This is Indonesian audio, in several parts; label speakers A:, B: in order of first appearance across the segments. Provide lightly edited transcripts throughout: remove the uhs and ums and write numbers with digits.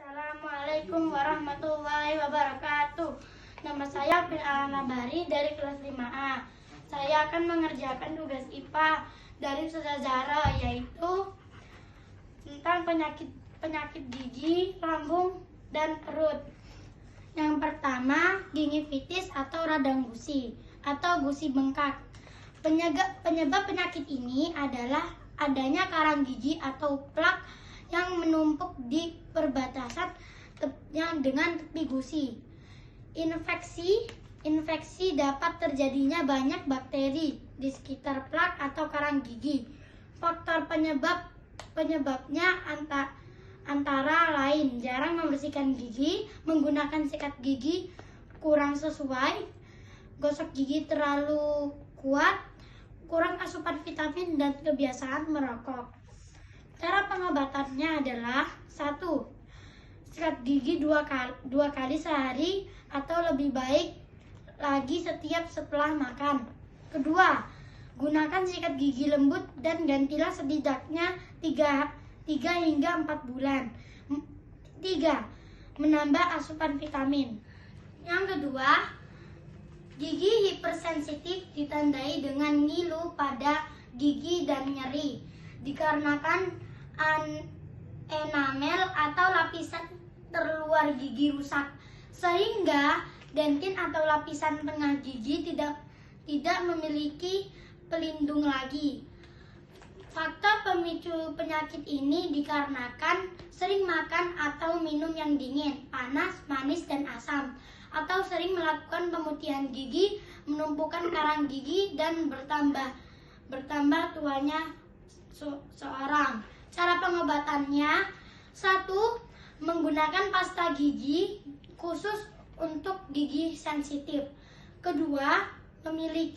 A: Assalamualaikum warahmatullahi wabarakatuh. Nama saya Fir'aun Nabari dari kelas 5A. Saya akan mengerjakan tugas IPA dari Ustazah Zahra, yaitu tentang penyakit gigi, lambung, dan perut. Yang pertama, gingivitis atau radang gusi atau gusi bengkak. Penyebab penyakit ini adalah adanya karang gigi atau plak yang menumpuk di perbatasan dengan tepi gusi. Infeksi dapat terjadinya banyak bakteri di sekitar plak atau karang gigi. Faktor penyebabnya antara lain jarang membersihkan gigi, menggunakan sikat gigi kurang sesuai, gosok gigi terlalu kuat, kurang asupan vitamin, dan kebiasaan merokok. Cara pengobatannya adalah 1. Sikat gigi dua kali sehari atau lebih baik lagi setiap setelah makan. Kedua, gunakan sikat gigi lembut dan gantilah setidaknya 3 hingga 4 bulan. 3. Menambah asupan vitamin. Yang kedua, gigi hipersensitif ditandai dengan ngilu pada gigi dan nyeri dikarenakan enamel atau lapisan terluar gigi rusak, sehingga dentin atau lapisan tengah gigi tidak memiliki pelindung lagi. Faktor pemicu penyakit ini dikarenakan sering makan atau minum yang dingin, panas, manis, dan asam, atau sering melakukan pemutihan gigi, menumpukan karang gigi, dan bertambah tuanya seorang. Cara pengobatannya: 1. Menggunakan pasta gigi khusus untuk gigi sensitif. Kedua, memilih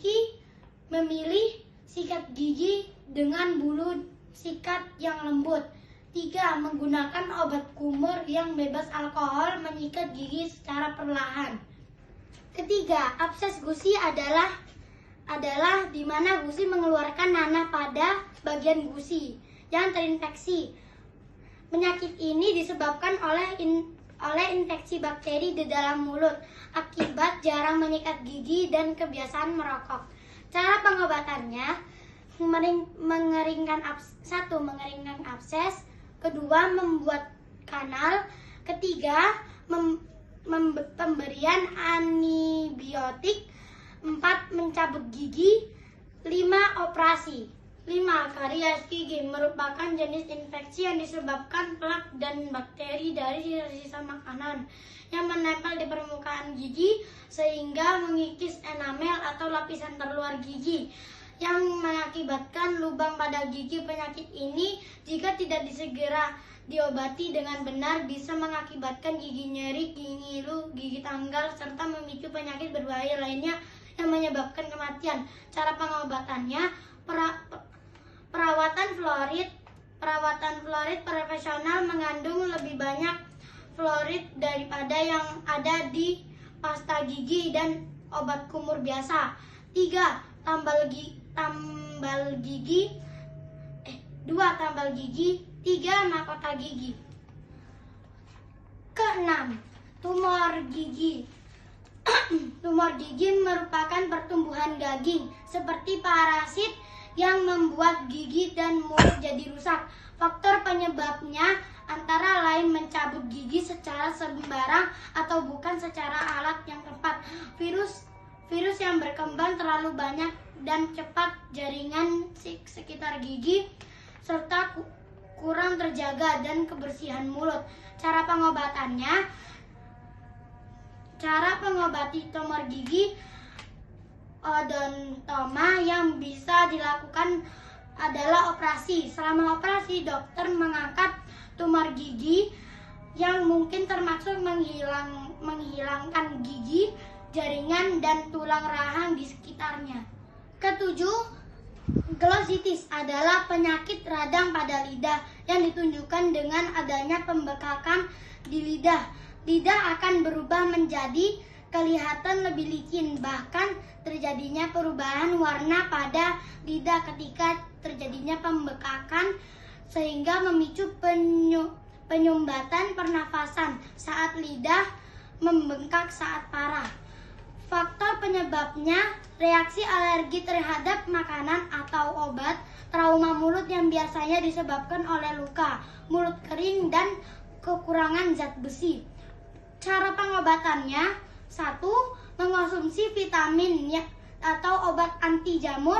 A: sikat gigi dengan bulu sikat yang lembut. 3. Menggunakan obat kumur yang bebas alkohol menyikat gigi secara perlahan. Ketiga, abses gusi adalah di mana gusi mengeluarkan nanah pada bagian gusi yang terinfeksi. Penyakit ini disebabkan oleh infeksi bakteri di dalam mulut akibat jarang menyikat gigi dan kebiasaan merokok. Cara pengobatannya: 1. Mengeringkan abses. 2. Membuat kanal. 3. Pemberian antibiotik. 4. Mencabut gigi. 5. Operasi. 5. Karies gigi merupakan jenis infeksi yang disebabkan plak dan bakteri dari sisa-sisa makanan yang menempel di permukaan gigi sehingga mengikis enamel atau lapisan terluar gigi yang mengakibatkan lubang pada gigi. Penyakit ini jika tidak disegera diobati dengan benar bisa mengakibatkan gigi nyeri, gigi ngilu, gigi tanggal, serta memicu penyakit berbahaya lainnya yang menyebabkan kematian. Cara pengobatannya: perawatan fluorid profesional mengandung lebih banyak fluorid daripada yang ada di pasta gigi dan obat kumur biasa. 3. Tambal gigi. 2. Tambal gigi. 3. Mahkota gigi. Keenam, tumor gigi. Tumor gigi merupakan pertumbuhan daging seperti parasit yang membuat gigi dan mulut jadi rusak. Faktor penyebabnya antara lain mencabut gigi secara sembarang atau bukan secara alat yang tepat, virus yang berkembang terlalu banyak dan cepat, jaringan sekitar gigi, serta kurang terjaga dan kebersihan mulut. Cara pengobati tumor gigi odontoma yang bisa dilakukan adalah operasi. Selama operasi, dokter mengangkat tumor gigi yang mungkin termasuk menghilangkan gigi, jaringan, dan tulang rahang di sekitarnya. Ketujuh, glositis adalah penyakit radang pada lidah yang ditunjukkan dengan adanya pembekakan di lidah. Lidah akan berubah menjadi kelihatan lebih licin, bahkan terjadinya perubahan warna pada lidah ketika terjadinya pembekakan, sehingga memicu penyumbatan pernafasan saat lidah membengkak saat parah. Faktor penyebabnya reaksi alergi terhadap makanan atau obat, trauma mulut yang biasanya disebabkan oleh luka, mulut kering, dan kekurangan zat besi. Cara pengobatannya: 1. Mengonsumsi vitamin atau obat anti jamur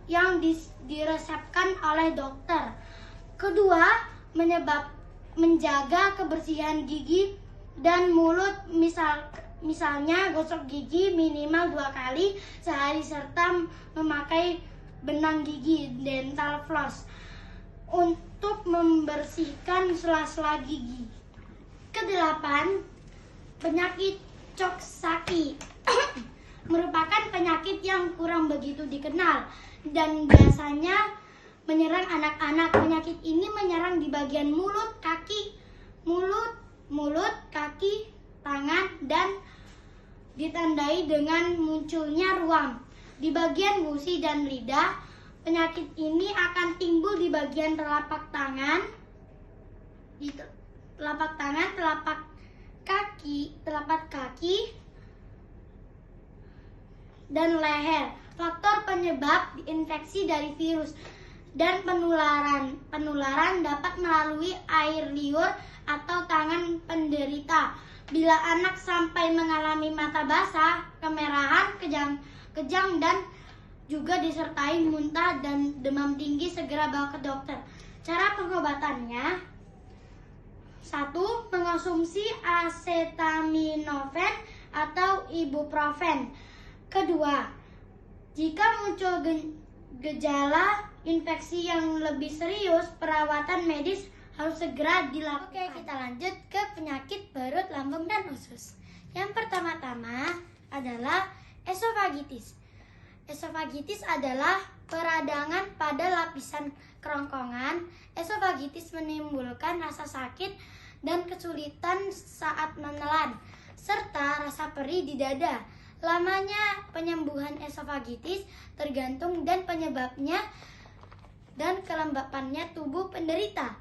A: yang diresepkan oleh dokter. Kedua, menjaga kebersihan gigi dan mulut, misalnya gosok gigi minimal 2 kali sehari serta memakai benang gigi dental floss untuk membersihkan sela-sela gigi. Kedelapan, penyakit Coxsackie merupakan penyakit yang kurang begitu dikenal dan biasanya menyerang anak-anak. Penyakit ini menyerang di bagian mulut, kaki, tangan, dan ditandai dengan munculnya ruam di bagian gusi dan lidah. Penyakit ini akan timbul di bagian telapak tangan, telapak kaki, dan leher. Faktor penyebab infeksi dari virus dan penularan dapat melalui air liur atau tangan penderita. Bila anak sampai mengalami mata basah, kemerahan, kejang, dan juga disertai muntah dan demam tinggi, segera bawa ke dokter. Cara pengobatannya: 1. Mengonsumsi acetaminophen atau ibuprofen. Kedua, jika muncul gejala infeksi yang lebih serius, perawatan medis harus segera dilakukan. Oke, kita lanjut ke penyakit perut, lambung, dan usus. Yang pertama-tama adalah esofagitis. Esofagitis adalah peradangan pada lapisan kerongkongan. Esofagitis menimbulkan rasa sakit dan kesulitan saat menelan, serta rasa perih di dada. Lamanya penyembuhan esofagitis tergantung dan penyebabnya dan kelembapannya tubuh penderita.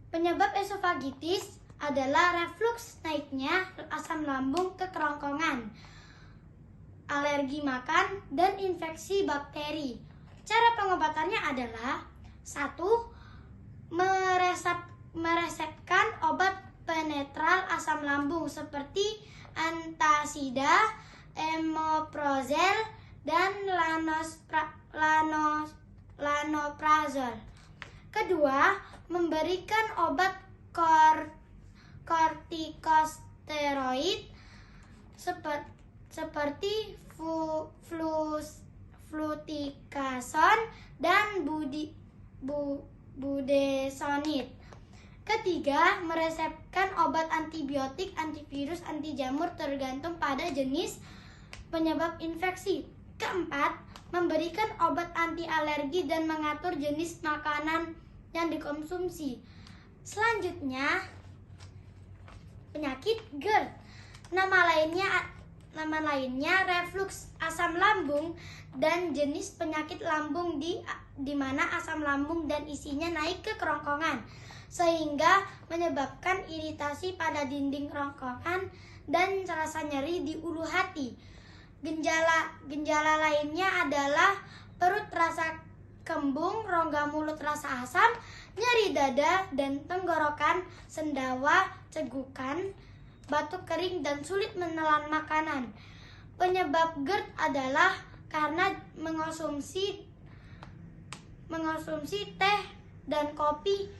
A: Penyebab esofagitis adalah refluks, naiknya asam lambung ke kerongkongan, alergi makan, dan infeksi bakteri. Cara pengobatannya adalah: 1. Meresepkan obat penetral asam lambung seperti antasida, omeprazol, dan lanoprazol. Kedua, memberikan obat kortikosteroid seperti fluticasone dan budesonide. Ketiga, meresepkan obat antibiotik, antivirus, anti jamur tergantung pada jenis penyebab infeksi. Keempat, memberikan obat anti alergi dan mengatur jenis makanan yang dikonsumsi. Selanjutnya, penyakit GERD. Nama lainnya refluks asam lambung, dan jenis penyakit lambung di mana asam lambung dan isinya naik ke kerongkongan sehingga menyebabkan iritasi pada dinding kerongkongan dan rasa nyeri di ulu hati. Gejala lainnya adalah perut rasa kembung, rongga mulut rasa asam, nyeri dada dan tenggorokan, sendawa, cegukan, batuk kering, dan sulit menelan makanan. Penyebab GERD adalah karena mengonsumsi teh dan kopi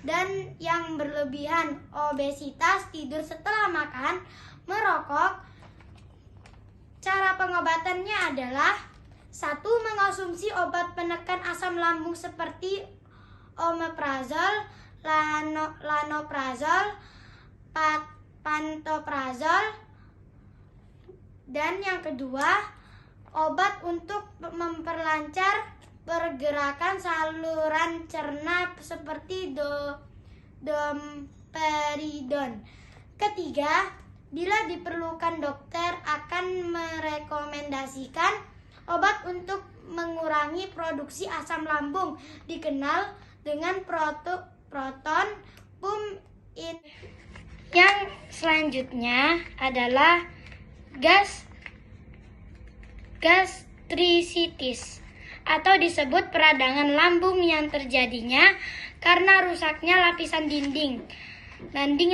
A: dan yang berlebihan, obesitas, tidur setelah makan, merokok. Cara pengobatannya adalah: 1. Mengonsumsi obat penekan asam lambung seperti omeprazol, lanoprazol, pantoprazol. Dan yang kedua, obat untuk memperlancar pergerakan saluran cerna seperti domperidon. Ketiga, bila diperlukan, dokter akan merekomendasikan obat untuk mengurangi produksi asam lambung dikenal dengan proton pum in. Yang selanjutnya adalah gastricitis atau disebut peradangan lambung yang terjadinya karena rusaknya lapisan dinding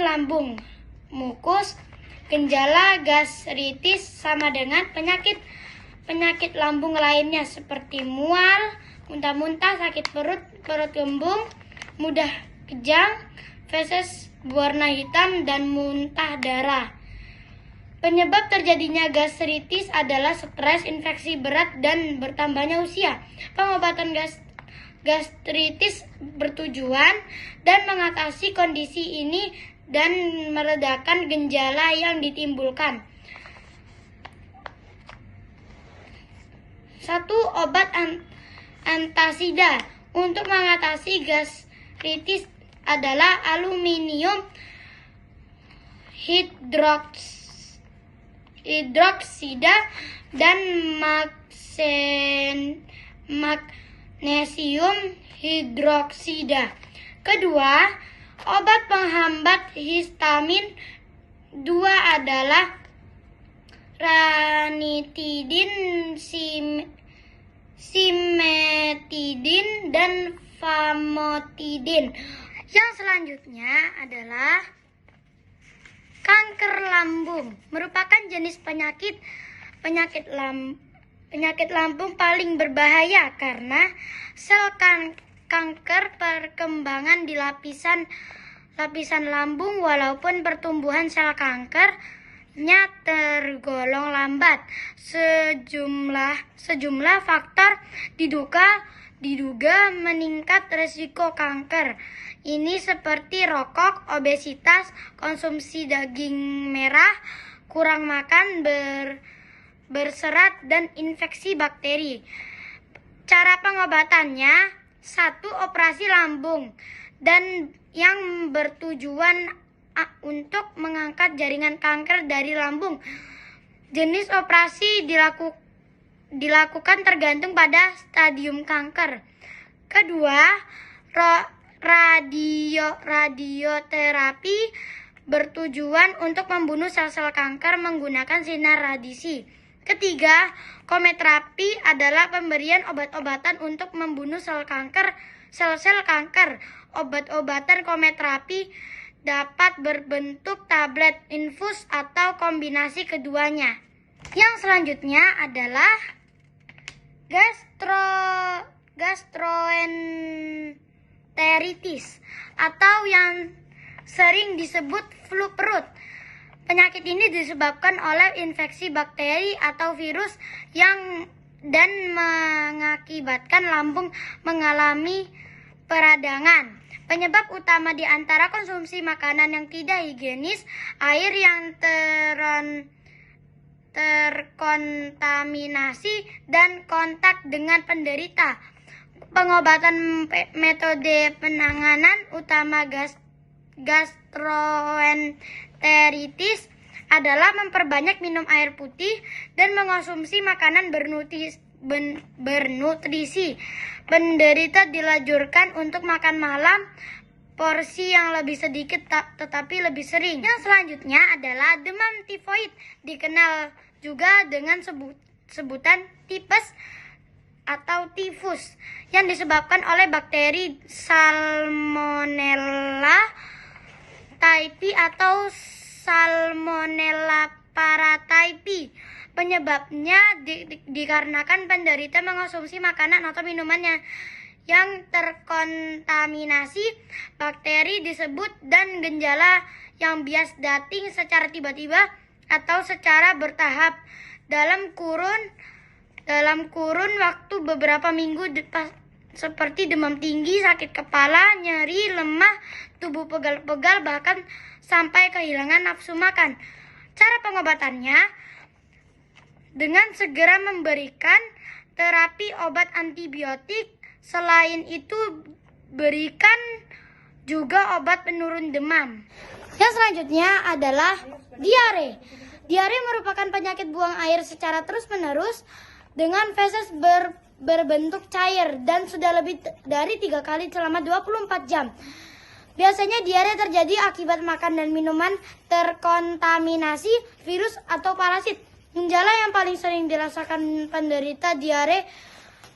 A: lambung, mukus. Gejala gastritis sama dengan penyakit lambung lainnya seperti mual, muntah-muntah, sakit perut, perut gembung, mudah kejang, feses berwarna hitam, dan muntah darah. Penyebab terjadinya gastritis adalah stres, infeksi berat, dan bertambahnya usia. Pengobatan gastritis bertujuan dan mengatasi kondisi ini dan meredakan gejala yang ditimbulkan. 1. Obat antasida untuk mengatasi gastritis adalah aluminium hidroksida dan magnesium hidroksida. Kedua, obat penghambat histamin 2 adalah ranitidin, simetidin, dan famotidin. Yang selanjutnya adalah kanker lambung, merupakan jenis penyakit lambung paling berbahaya karena sel kanker perkembangan di lapisan lambung. Walaupun pertumbuhan sel kankernya tergolong lambat, sejumlah faktor diduga meningkat risiko kanker. Ini seperti rokok, obesitas, konsumsi daging merah, kurang makan berserat, dan infeksi bakteri. Cara pengobatannya: 1. Operasi lambung dan yang bertujuan untuk mengangkat jaringan kanker dari lambung. Jenis operasi dilakukan tergantung pada stadium kanker. Kedua, radioterapi bertujuan untuk membunuh sel-sel kanker menggunakan sinar radisi. Ketiga, kemoterapi adalah pemberian obat-obatan untuk membunuh sel kanker. Obat-obatan kemoterapi dapat berbentuk tablet, infus, atau kombinasi keduanya. Yang selanjutnya adalah gastroenteritis atau yang sering disebut flu perut. Penyakit ini disebabkan oleh infeksi bakteri atau virus dan mengakibatkan lambung mengalami peradangan. Penyebab utama di antara konsumsi makanan yang tidak higienis, air yang terkontaminasi, dan kontak dengan penderita. Pengobatan metode penanganan utama gastroenteritis adalah memperbanyak minum air putih dan mengonsumsi makanan bernutrisi. Penderita dilanjurkan untuk makan malam porsi yang lebih sedikit tetapi lebih sering. Yang selanjutnya adalah demam tifoid, dikenal juga dengan sebutan tipes atau tifus, yang disebabkan oleh bakteri Salmonella typhi atau Salmonella paratyphi. Penyebabnya dikarenakan penderita mengonsumsi makanan atau minuman yang terkontaminasi bakteri tersebut, dan gejala yang biasa datang secara tiba-tiba atau secara bertahap dalam kurun waktu beberapa minggu, seperti demam tinggi, sakit kepala, nyeri, lemah, tubuh pegal-pegal, bahkan sampai kehilangan nafsu makan. Cara pengobatannya dengan segera memberikan terapi obat antibiotik. Selain itu, berikan juga obat penurun demam. Yang selanjutnya adalah diare. Diare merupakan penyakit buang air secara terus-menerus dengan feses berbentuk cair dan sudah lebih dari 3 kali selama 24 jam. Biasanya diare terjadi akibat makan dan minuman terkontaminasi virus atau parasit. Gejala yang paling sering dirasakan penderita diare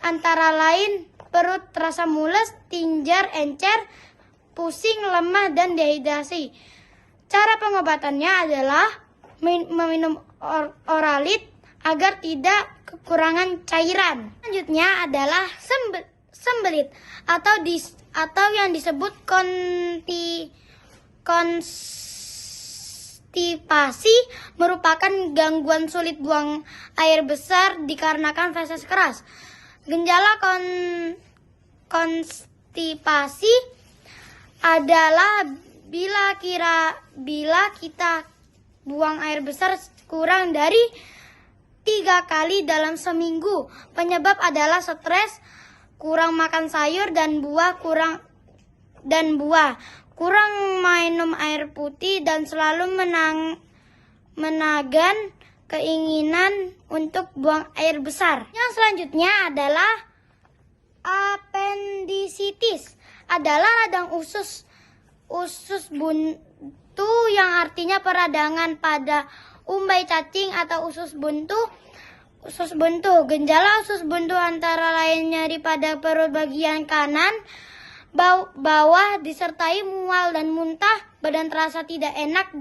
A: antara lain perut terasa mules, tinjar, encer, pusing, lemah, dan dehidrasi. Cara pengobatannya adalah meminum oralit agar tidak kekurangan cairan. Selanjutnya adalah sembelit atau yang disebut konstipasi, merupakan gangguan sulit buang air besar dikarenakan feses keras. Gejala konstipasi adalah bila kita buang air besar kurang dari 3 kali dalam seminggu. Penyebab adalah stres, kurang makan sayur dan buah, kurang minum air putih, dan selalu menagan keinginan untuk buang air besar. Yang selanjutnya adalah apendisitis, adalah radang usus buntu yang artinya peradangan pada umbai cacing atau usus buntu. Gejala usus buntu antara lain nyeri pada perut bagian kanan bawah disertai mual dan muntah, badan terasa tidak enak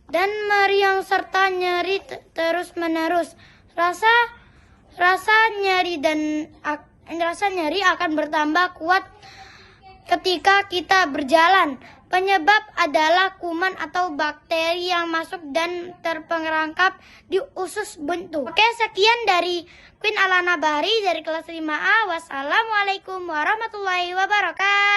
A: dan meriang serta nyeri terus menerus. Rasa nyeri akan bertambah kuat ketika kita berjalan. Penyebab adalah kuman atau bakteri yang masuk dan terperangkap di usus buntu. Oke, sekian dari Queen Alana Bahri dari kelas 5A. Wassalamualaikum warahmatullahi wabarakatuh.